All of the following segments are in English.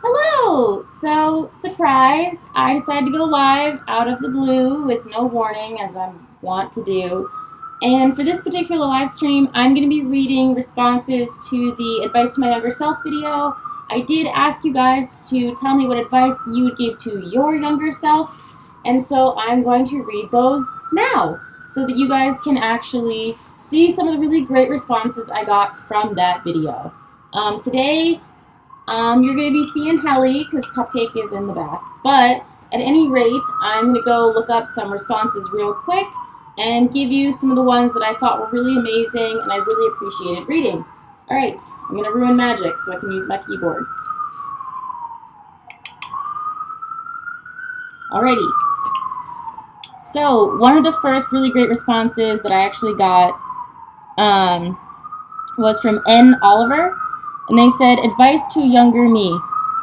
Hello! So, surprise, I decided to go live out of the blue with no warning, as I want to do. And for this particular live stream, I'm going to be reading responses to the Advice to My Younger Self video. I did ask you guys to tell me what advice you would give to your younger self, and so I'm going to read those now, so that you guys can actually see some of the really great responses I got from that video. Today, you're going to be seeing Helly because Cupcake is in the bath. But at any rate, I'm going to go look up some responses real quick and give you some of the ones that I thought were really amazing and I really appreciated reading. Alright, I'm going to ruin magic so I can use my keyboard. Alrighty. So, one of the first really great responses that I actually got was from N. Oliver. And they said, advice to younger me.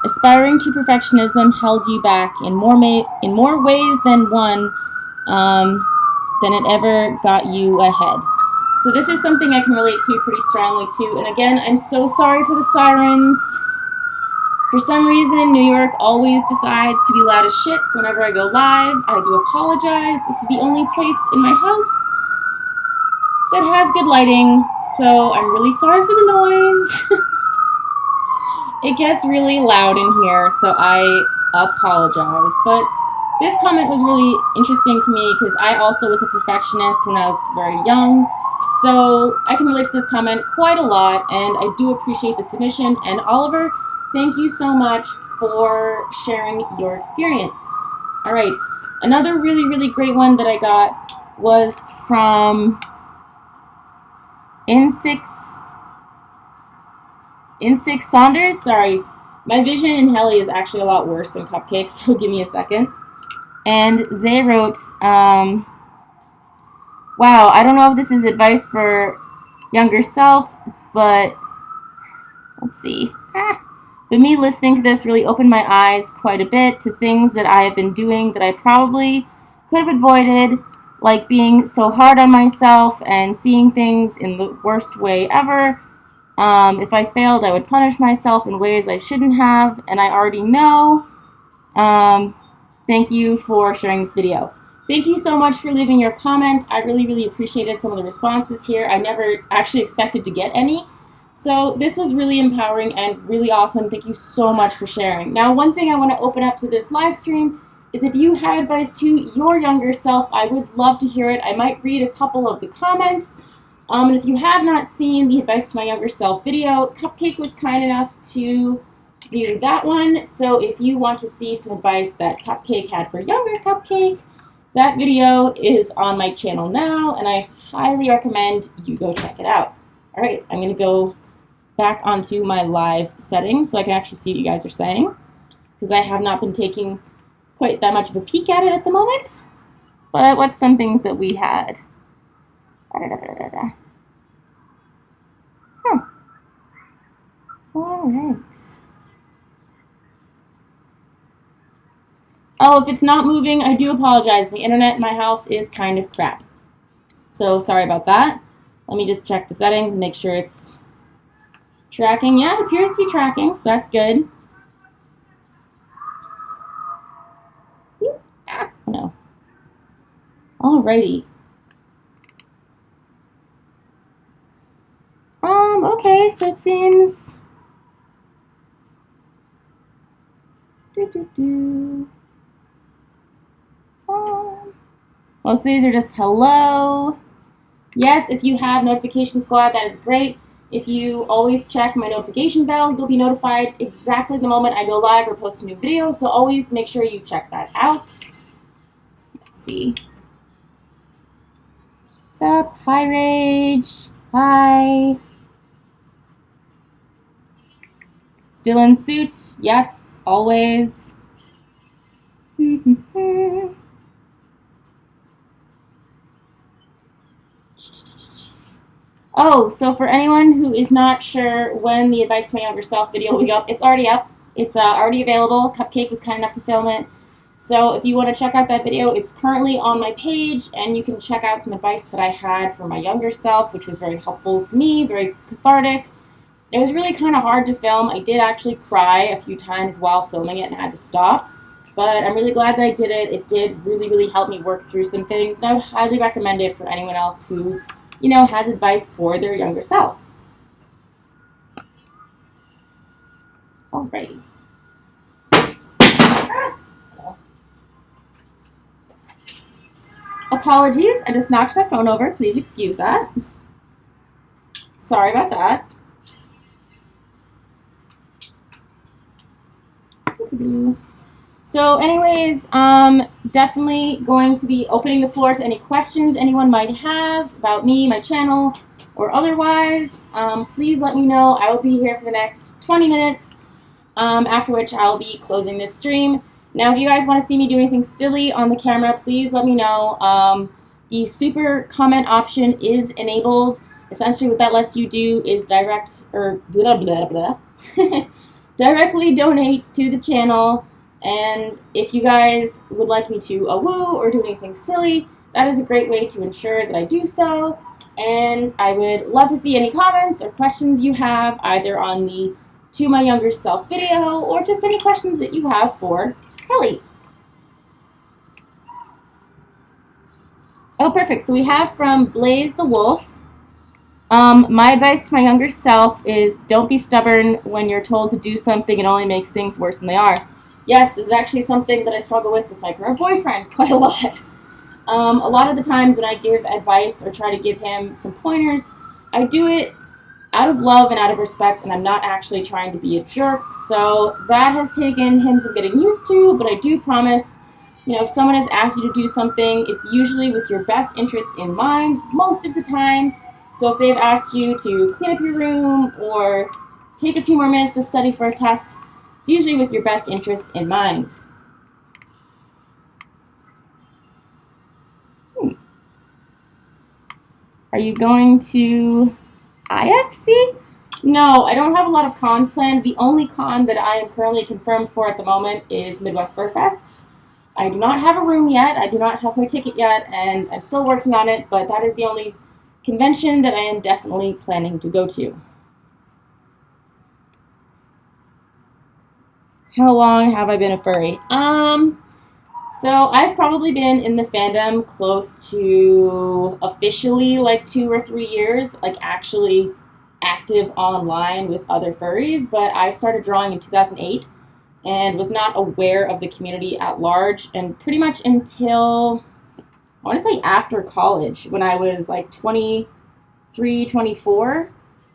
Aspiring to perfectionism held you back in more ways than one than it ever got you ahead. So this is something I can relate to pretty strongly too. And again, I'm so sorry for the sirens. For some reason, New York always decides to be loud as shit whenever I go live. I do apologize. This is the only place in my house that has good lighting, so I'm really sorry for the noise. It gets really loud in here, so I apologize. But this comment was really interesting to me because I also was a perfectionist when I was very young. So I can relate to this comment quite a lot, and I do appreciate the submission. And Oliver, thank you so much for sharing your experience. All right, another really, really great one that I got was from N6 Saunders. Sorry, my vision in Helly is actually a lot worse than Cupcake, so give me a second. And they wrote, wow, I don't know if this is advice for younger self, but let's see. But me listening to this really opened my eyes quite a bit to things that I have been doing that I probably could have avoided, like being so hard on myself and seeing things in the worst way ever. If I failed, I would punish myself in ways I shouldn't have, and I already know. Thank you for sharing this video. Thank you so much for leaving your comment. I really, really appreciated some of the responses here. I never actually expected to get any. So this was really empowering and really awesome. Thank you so much for sharing. Now, one thing I want to open up to this live stream is if you have advice to your younger self, I would love to hear it. I might read a couple of the comments. And if you have not seen the Advice to My Younger Self video, Cupcake was kind enough to do that one. So if you want to see some advice that Cupcake had for younger Cupcake, that video is on my channel now, and I highly recommend you go check it out. All right, I'm going to go back onto my live settings so I can actually see what you guys are saying, because I have not been taking quite that much of a peek at it at the moment. But what's some things that we had? Huh. All right. Oh, if it's not moving, I do apologize. The internet in my house is kind of crap. So sorry about that. Let me just check the settings and make sure it's tracking. Yeah, it appears to be tracking, so that's good. No. Alrighty. Okay, so it seems... Most of these are just hello. Yes, if you have Notification Squad, that is great. If you always check my notification bell, you'll be notified exactly the moment I go live or post a new video, so always make sure you check that out. Let's see. What's up? Hi, Rage. Hi. Still in suit? Yes, always. Oh, so for anyone who is not sure when the Advice to My Younger Self video will be up, it's already up. It's already available. Cupcake was kind enough to film it. So if you want to check out that video, it's currently on my page, and you can check out some advice that I had for my younger self, which was very helpful to me, very cathartic. It was really kind of hard to film. I did actually cry a few times while filming it and had to stop. But I'm really glad that I did it. It did really, really help me work through some things. And I would highly recommend it for anyone else who, you know, has advice for their younger self. Alrighty. Apologies, I just knocked my phone over. Please excuse that. Sorry about that. So anyways, definitely going to be opening the floor to any questions anyone might have about me, my channel, or otherwise. Please let me know. I will be here for the next 20 minutes, after which I'll be closing this stream. Now, if you guys want to see me do anything silly on the camera, please let me know. The super comment option is enabled. Essentially, what that lets you do is directly donate to the channel. And if you guys would like me to woo or do anything silly, that is a great way to ensure that I do so. And I would love to see any comments or questions you have, either on the To My Younger Self video or just any questions that you have for Kelly. Oh, perfect. So we have from Blaze the Wolf. My advice to my younger self is don't be stubborn when you're told to do something. It only makes things worse than they are. Yes, this is actually something that I struggle with my current boyfriend quite a lot. A lot of the times when I give advice or try to give him some pointers, I do it out of love and out of respect, and I'm not actually trying to be a jerk. So that has taken him some getting used to, but I do promise, you know, if someone has asked you to do something, it's usually with your best interest in mind most of the time. So if they've asked you to clean up your room or take a few more minutes to study for a test, it's usually with your best interest in mind. Are you going to IFC? No, I don't have a lot of cons planned. The only con that I am currently confirmed for at the moment is Midwest Fur Fest. I do not have a room yet. I do not have my ticket yet, and I'm still working on it, but that is the only convention that I am definitely planning to go to. How long have I been a furry? So I've probably been in the fandom close to officially like 2 or 3 years, like actually active online with other furries, but I started drawing in 2008 and was not aware of the community at large, and pretty much until, I want to say after college, when I was like 23, 24.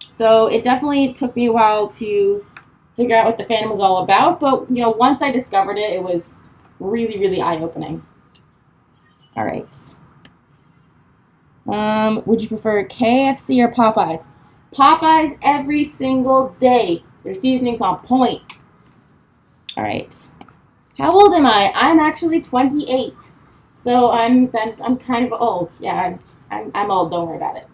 So it definitely took me a while to figure out what the fandom was all about, but you know, once I discovered it, it was really, really eye-opening. All right. Would you prefer KFC or Popeyes? Popeyes every single day. Their seasoning's on point. All right. How old am I? I'm actually 28. So I'm kind of old. Yeah, I'm old. Don't worry about it.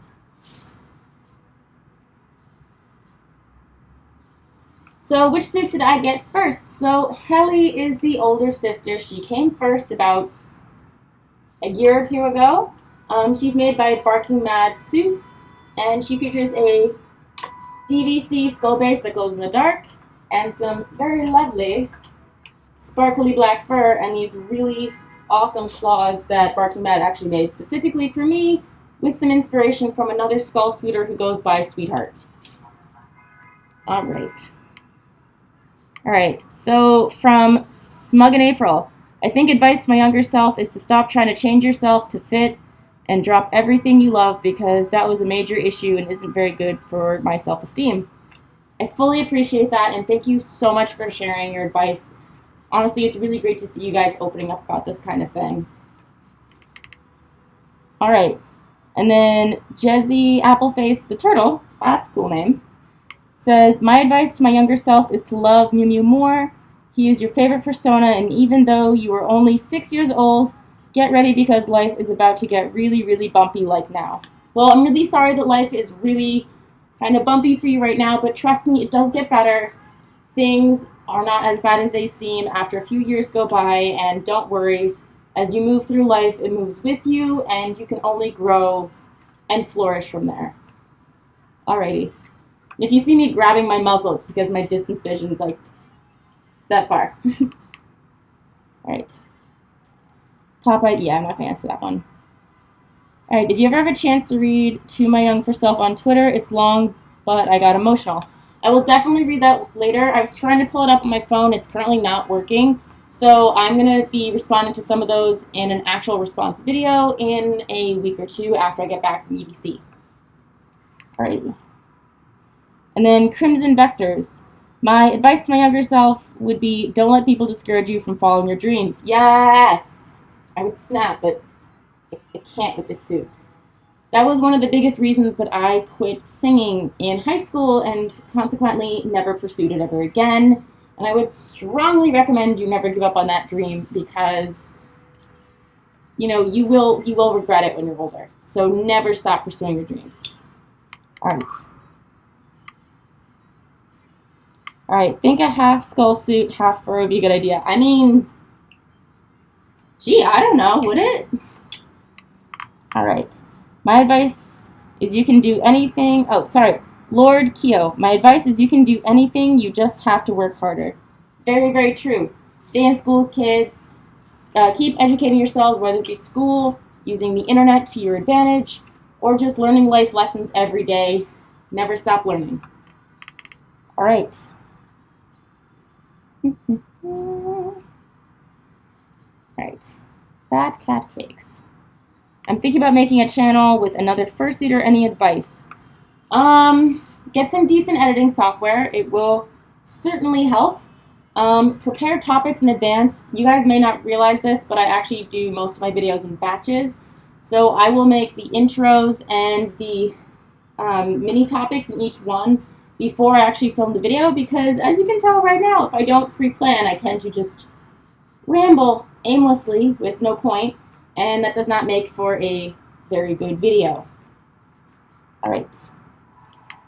So which suit did I get first? So Helly is the older sister. She came first about a year or two ago. She's made by Barking Mad Suits, and she features a DVC skull base that glows in the dark, and some very lovely sparkly black fur, and these really awesome claws that Barking Mad actually made specifically for me, with some inspiration from another skull suitor who goes by Sweetheart. Alright, so from Smug in April, I think advice to my younger self is to stop trying to change yourself to fit and drop everything you love, because that was a major issue and isn't very good for my self-esteem. I fully appreciate that, and thank you so much for sharing your advice. Honestly, it's really great to see you guys opening up about this kind of thing. Alright, and then Jezzy Appleface the Turtle, that's a cool name, says, my advice to my younger self is to love Mew Mew more. He is your favorite persona, and even though you are only 6 years old, get ready because life is about to get really, really bumpy like now. Well, I'm really sorry that life is really kind of bumpy for you right now, but trust me, it does get better. Things are not as bad as they seem after a few years go by, and don't worry. As you move through life, it moves with you, and you can only grow and flourish from there. Alrighty. If you see me grabbing my muzzle, it's because my distance vision is like that far. All right. Popeye, yeah, I'm not going to answer that one. All right, did you ever have a chance to read To My Younger Self on Twitter? It's long, but I got emotional. I will definitely read that later. I was trying to pull it up on my phone. It's currently not working. So I'm going to be responding to some of those in an actual response video in a week or two after I get back from EDC. All right. And then Crimson Vectors. My advice to my younger self would be, don't let people discourage you from following your dreams. Yes! I would snap, but I can't with this suit. That was one of the biggest reasons that I quit singing in high school and consequently never pursued it ever again. And I would strongly recommend you never give up on that dream because, you know, you will regret it when you're older. So never stop pursuing your dreams. All right. All right, think a half skull suit, half fur would be a good idea. I mean, gee, I don't know, would it? All right. My advice is you can do anything. Oh, sorry. Lord Keo. My advice is you can do anything. You just have to work harder. Very, very true. Stay in school, kids. Keep educating yourselves, whether it be school, using the internet to your advantage, or just learning life lessons every day. Never stop learning. All right. All right. Fat cat cakes. I'm thinking about making a channel with another fursuiter. Any advice? Get some decent editing software. It will certainly help. Prepare topics in advance. You guys may not realize this, but I actually do most of my videos in batches. So I will make the intros and the mini topics in each one before I actually film the video, because as you can tell right now, if I don't pre-plan, I tend to just ramble aimlessly with no point. And that does not make for a very good video. All right.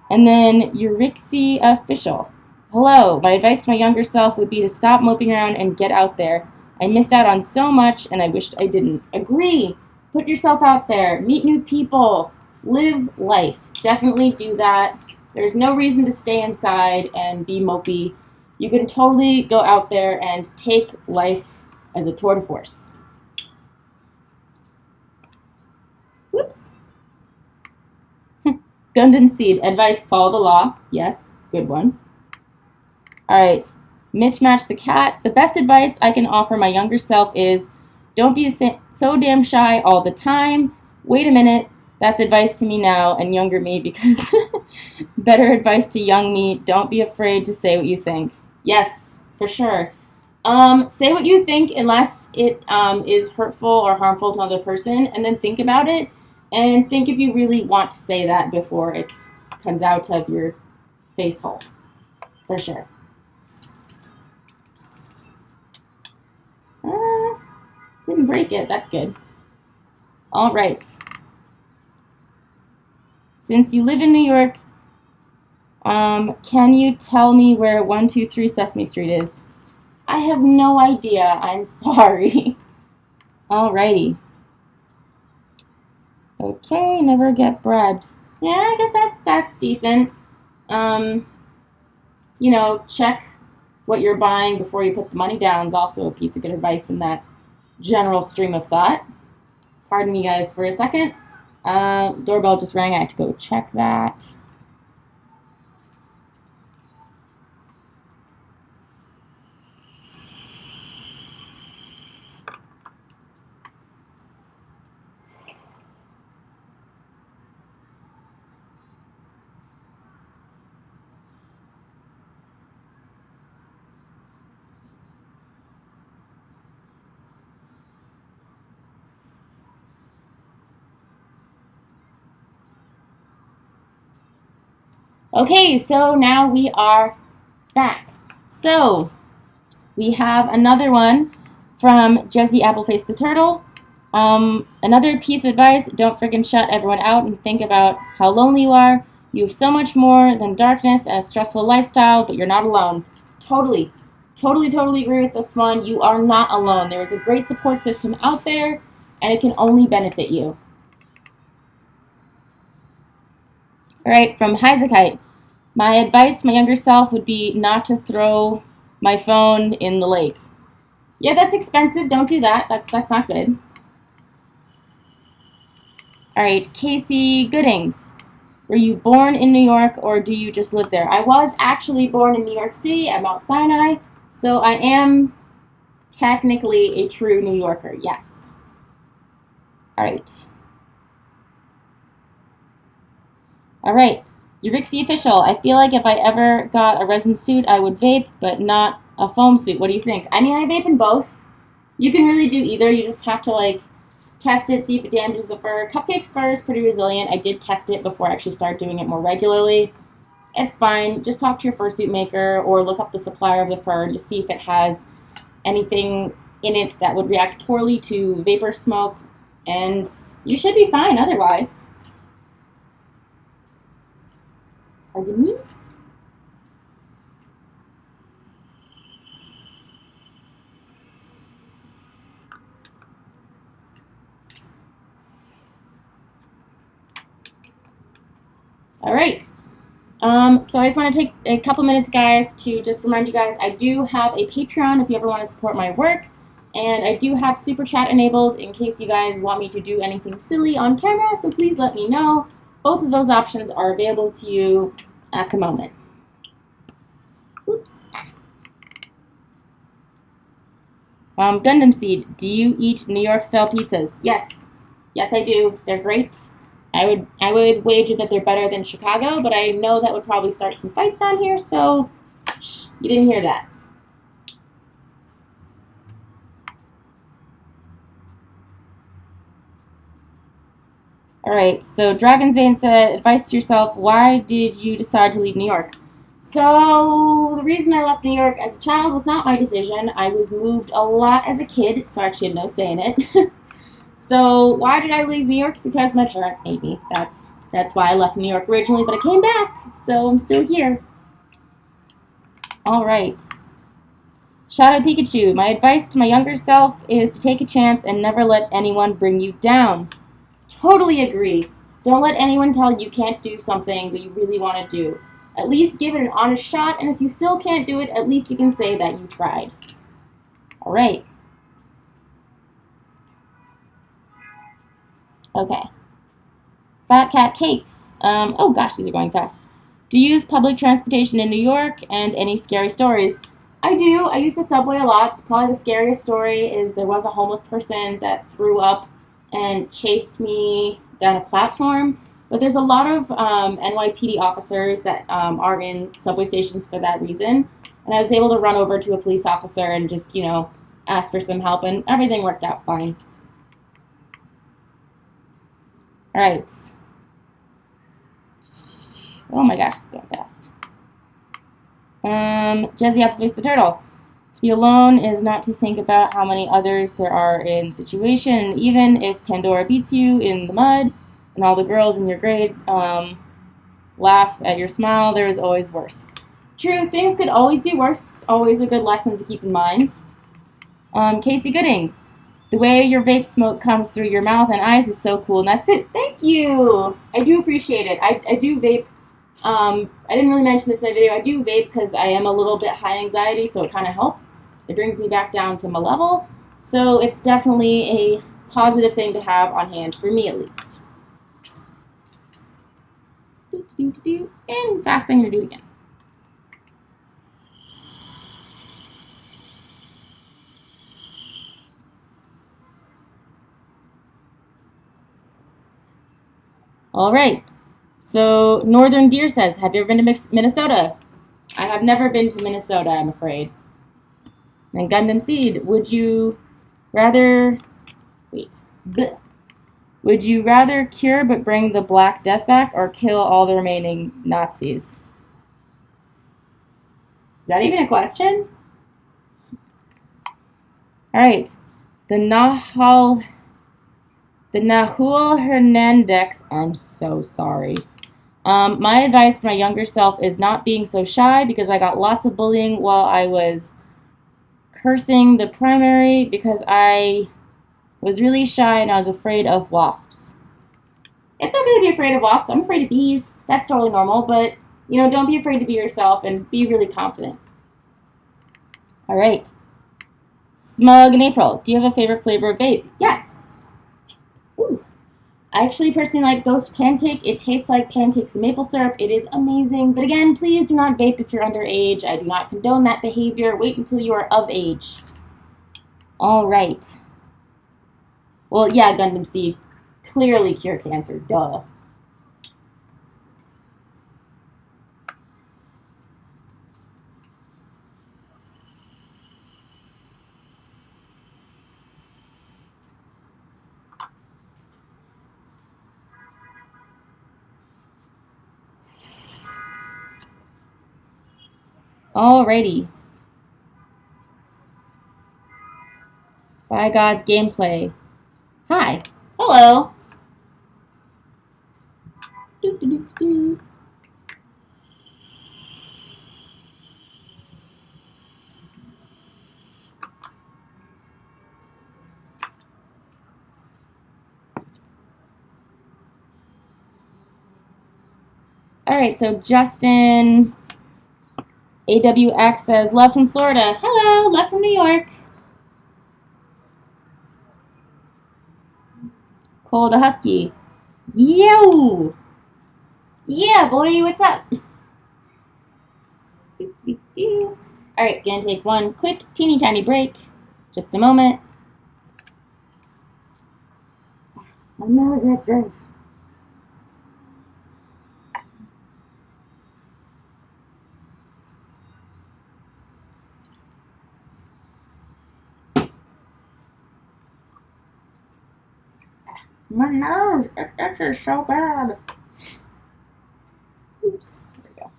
And then Eurixie Official. Hello. My advice to my younger self would be to stop moping around and get out there. I missed out on so much and I wished I didn't. Agree. Put yourself out there. Meet new people. Live life. Definitely do that. There's no reason to stay inside and be mopey. You can totally go out there and take life as a tour de force. Whoops. Gundam Seed. Advice, follow the law. Yes, good one. All right. Mitch Match the Cat. The best advice I can offer my younger self is don't be so damn shy all the time. Wait a minute. That's advice to me now and younger me, because better advice to young me. Don't be afraid to say what you think. Yes, for sure. Say what you think unless it is hurtful or harmful to another person, and then think about it. And think if you really want to say that before it comes out of your face hole. For sure. Didn't break it. That's good. All right. Since you live in New York, can you tell me where 123 Sesame Street is? I have no idea. I'm sorry. Alrighty. Okay, never get bribed. Yeah, I guess that's decent. You know, check what you're buying before you put the money down is also a piece of good advice in that general stream of thought. Pardon me, guys, for a second. Doorbell just rang. I have to go check that. Okay, so now we are back. So, we have another one from Jesse Appleface the Turtle. Another piece of advice, don't freaking shut everyone out and think about how lonely you are. You have so much more than darkness and a stressful lifestyle, but you're not alone. Totally agree with this one. You are not alone. There is a great support system out there, and it can only benefit you. All right, from Heizekite. My advice to my younger self would be not to throw my phone in the lake. Yeah, that's expensive. Don't do that. That's not good. All right, Casey Goodings. Were you born in New York or do you just live there? I was actually born in New York City at Mount Sinai, so I am technically a true New Yorker, yes. All right. All right, Eurixie Official. I feel like if I ever got a resin suit, I would vape, but not a foam suit. What do you think? I mean, I vape in both. You can really do either. You just have to, like, test it, see if it damages the fur. Cupcake's fur is pretty resilient. I did test it before I actually started doing it more regularly. It's fine. Just talk to your fursuit maker or look up the supplier of the fur and just see if it has anything in it that would react poorly to vapor smoke, and you should be fine otherwise. Pardon me? All right. So I just want to take a couple minutes, guys, to just remind you guys, I do have a Patreon if you ever want to support my work, and I do have Super Chat enabled in case you guys want me to do anything silly on camera, so please let me know. Both of those options are available to you at the moment. Oops. Gundam Seed, do you eat New York-style pizzas? Yes. Yes, I do. They're great. I would wager that they're better than Chicago, but I know that would probably start some fights on here, so shh, you didn't hear that. All right, so Dragon's Vein said, advice to yourself, why did you decide to leave New York? So the reason I left New York as a child was not my decision. I was moved a lot as a kid, so I actually had no say in it. So why did I leave New York? Because my parents made me. That's why I left New York originally, but I came back, so I'm still here. All right. Shadow Pikachu, my advice to my younger self is to take a chance and never let anyone bring you down. Totally agree. Don't let anyone tell you can't do something that you really want to do. At least give it an honest shot, and if you still can't do it, at least you can say that you tried. All right. Okay. Fat Cat Cakes. Oh gosh, these are going fast. Do you use public transportation in New York, and any scary stories? I do. I use the subway a lot. Probably the scariest story is there was a homeless person that threw up and chased me down a platform. But there's a lot of NYPD officers that are in subway stations for that reason. And I was able to run over to a police officer and just, you know, ask for some help, and everything worked out fine. All right. Oh my gosh, it's going fast. Jesse Appleface the Turtle. To be alone is not to think about how many others there are in situation. Even if Pandora beats you in the mud and all the girls in your grade laugh at your smile, there is always worse. True, things could always be worse. It's always a good lesson to keep in mind. Casey Goodings. The way your vape smoke comes through your mouth and eyes is so cool, and that's it. Thank you. I do appreciate it. I do vape. I didn't really mention this in my video. I do vape because I am a little bit high anxiety, so it kind of helps. It brings me back down to my level. So it's definitely a positive thing to have on hand, for me at least. And in fact, I'm going to do it again. All right. So Northern Deer says, have you ever been to Minnesota? I have never been to Minnesota, I'm afraid. And Gundam Seed, would you rather... Wait. Bleh. Would you rather cure but bring the Black Death back or kill all the remaining Nazis? Is that even a question? All right. The Nahul Hernandez, I'm so sorry. My advice for my younger self is not being so shy, because I got lots of bullying while I was cursing the primary because I was really shy and I was afraid of wasps. It's okay to be afraid of wasps. I'm afraid of bees. That's totally normal, but You know, don't be afraid to be yourself and be really confident. All right. Smug in April. Do you have a favorite flavor of vape? Yes. Ooh. I actually personally like Ghost Pancake. It tastes like pancakes and maple syrup. It is amazing. But again, please do not vape if you're underage. I do not condone that behavior. Wait until you are of age. All right. Well, yeah, Gundam Seed. Clearly cure cancer. Duh. Alrighty. By God's gameplay. Hi. Hello. Doo, doo, doo, doo. Alright, so Justin AWX says, love from Florida. Hello, love from New York. Cole the Husky. Yo! Yeah, boy, what's up? Alright, gonna take one quick, teeny tiny break. Just a moment. I'm not that good. My nose, this is so bad. Oops, there we go.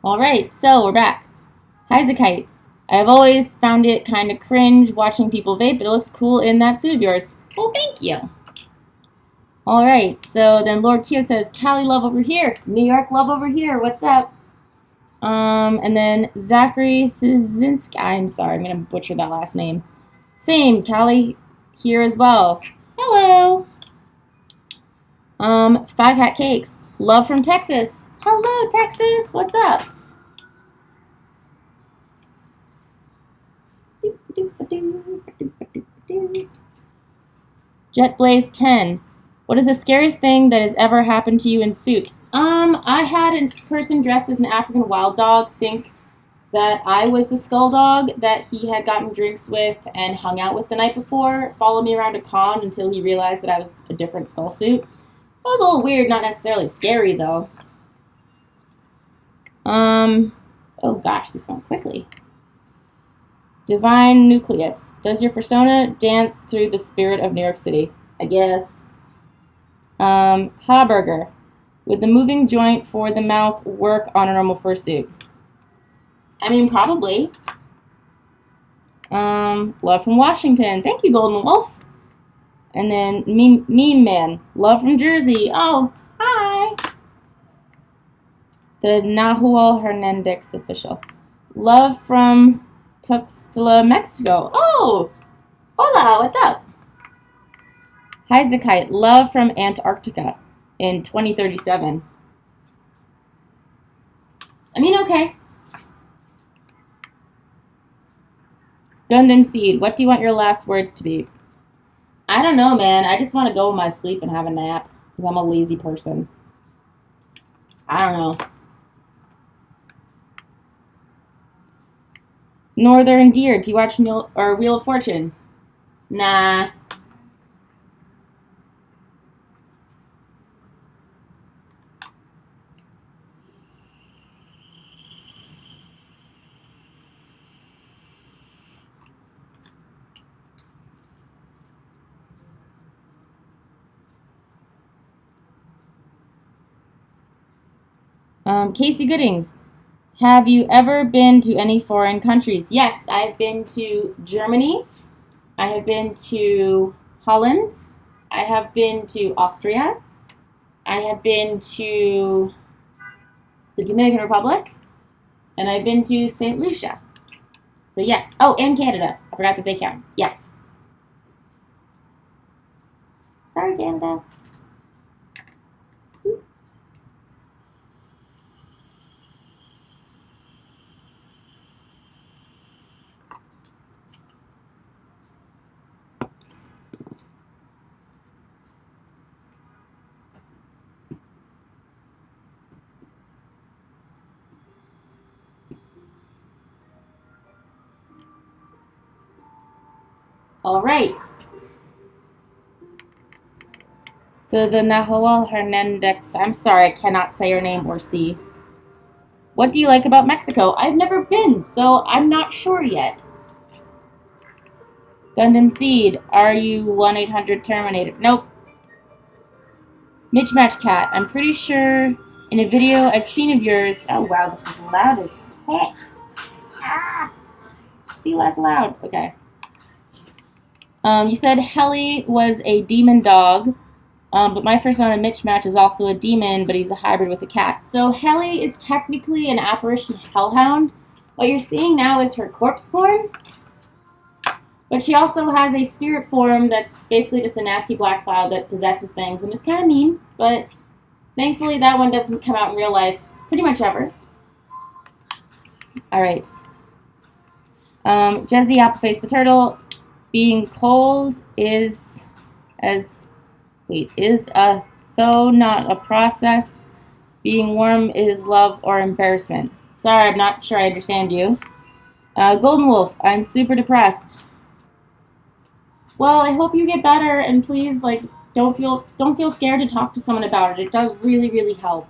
Alright, so we're back. Heizekite. I've always found it kind of cringe watching people vape, but it looks cool in that suit of yours. Well, thank you. Alright, so then Lord Q says, Cali love over here. New York love over here. What's up? And then Zachary Szynski. I'm sorry, I'm going to butcher that last name. Same, Cali here as well. Hello. Fat Cat Cakes. Love from Texas. Hello, Texas. What's up? Jetblaze 10. What is the scariest thing that has ever happened to you in suit? I had a person dressed as an African wild dog think that I was the skull dog that he had gotten drinks with and hung out with the night before, follow me around a con until he realized that I was a different skull suit. That was a little weird, not necessarily scary though. Oh gosh, this went quickly. Divine Nucleus. Does your persona dance through the spirit of New York City? I guess. Haburger. Would the moving joint for the mouth work on a normal fursuit? I mean, probably. Love from Washington. Thank you, Golden Wolf. And then Meme Man. Love from Jersey. Oh, hi. The Nahuel Hernandez official. Love from Tuxtla, Mexico. Oh, hola, what's up? Heizekite. Love from Antarctica in 2037. I mean, okay. Gundam Seed. What do you want your last words to be? I don't know, man. I just want to go in my sleep and have a nap because I'm a lazy person. I don't know. Northern Deer. Do you watch Wheel of Fortune? Nah. Casey Goodings. Have you ever been to any foreign countries? Yes, I've been to Germany. I have been to Holland. I have been to Austria. I have been to the Dominican Republic. And I've been to St. Lucia. So yes. Oh, and Canada. I forgot that they count. Yes. Sorry, Canada. All right. So the Nahuel Hernandez, I'm sorry, I cannot say her name or see. What do you like about Mexico? I've never been, so I'm not sure yet. Gundam Seed, are you 1-800-Terminated? Nope. Mitch Match Cat, I'm pretty sure in a video I've seen of yours. Oh wow, this is loud as heck. Ah, be less loud. Okay. You said Helly was a demon dog. But my first one, Mitch Match, is also a demon, but he's a hybrid with a cat. So Helly is technically an apparition hellhound. What you're seeing now is her corpse form. But she also has a spirit form that's basically just a nasty black cloud that possesses things and is kind of mean. But thankfully that one doesn't come out in real life pretty much ever. Alright. Jezzy Appleface the Turtle. Being cold is a though not a process. Being warm is love or embarrassment. Sorry, I'm not sure I understand you. Golden Wolf, I'm super depressed. Well, I hope you get better, and please, like, don't feel scared to talk to someone about it. It does really, really help.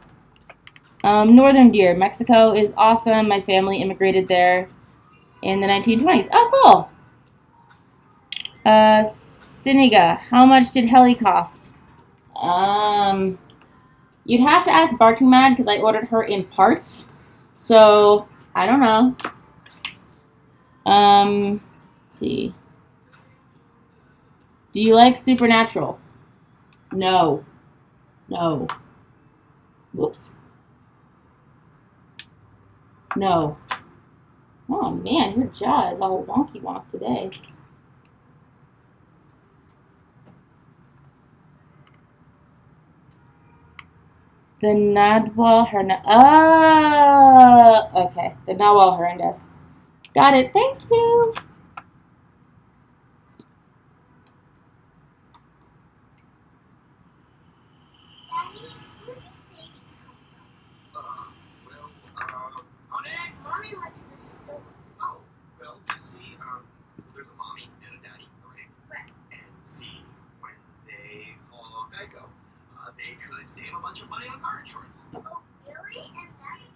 Northern Deer, Mexico is awesome. My family immigrated there in the 1920s. Oh, cool. Siniga, how much did Helly cost? You'd have to ask Barking Mad because I ordered her in parts. So, I don't know. Let's see. Do you like Supernatural? No. No. Whoops. No. Oh man, your jaw is all wonky wonk today. The Nahuel Hernandez. Oh, okay. The Nahuel Hernandez. Got it. Thank you. Mommy went to the store. Oh, well, you see, there's a mommy and a daddy, right? Right. And see, when they call Geico, they could save a bunch of money on car insurance. Oh, really? And that is...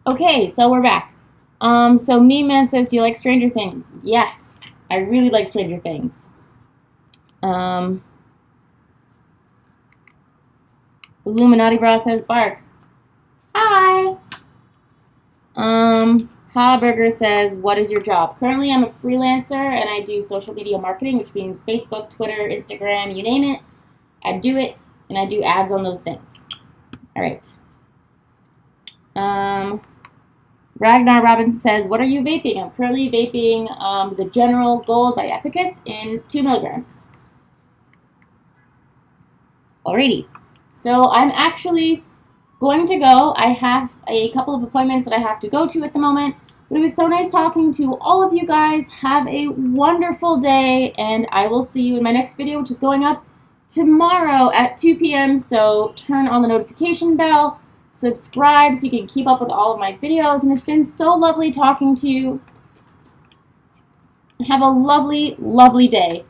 Okay, so we're back. So Meme Man says, do you like Stranger Things? Yes, I really like Stranger Things. Illuminati Bra says, bark. Hi. Haburger says, what is your job? Currently, I'm a freelancer, and I do social media marketing, which means Facebook, Twitter, Instagram, you name it. I do it, and I do ads on those things. All right. Ragnar Robinson says, what are you vaping? I'm currently vaping the General Gold by Epicus in 2 milligrams. Alrighty. So I'm actually going to go. I have a couple of appointments that I have to go to at the moment. But it was so nice talking to all of you guys. Have a wonderful day. And I will see you in my next video, which is going up tomorrow at 2 p.m. So turn on the notification bell. Subscribe so you can keep up with all of my videos. And it's been so lovely talking to you. Have a lovely, lovely day.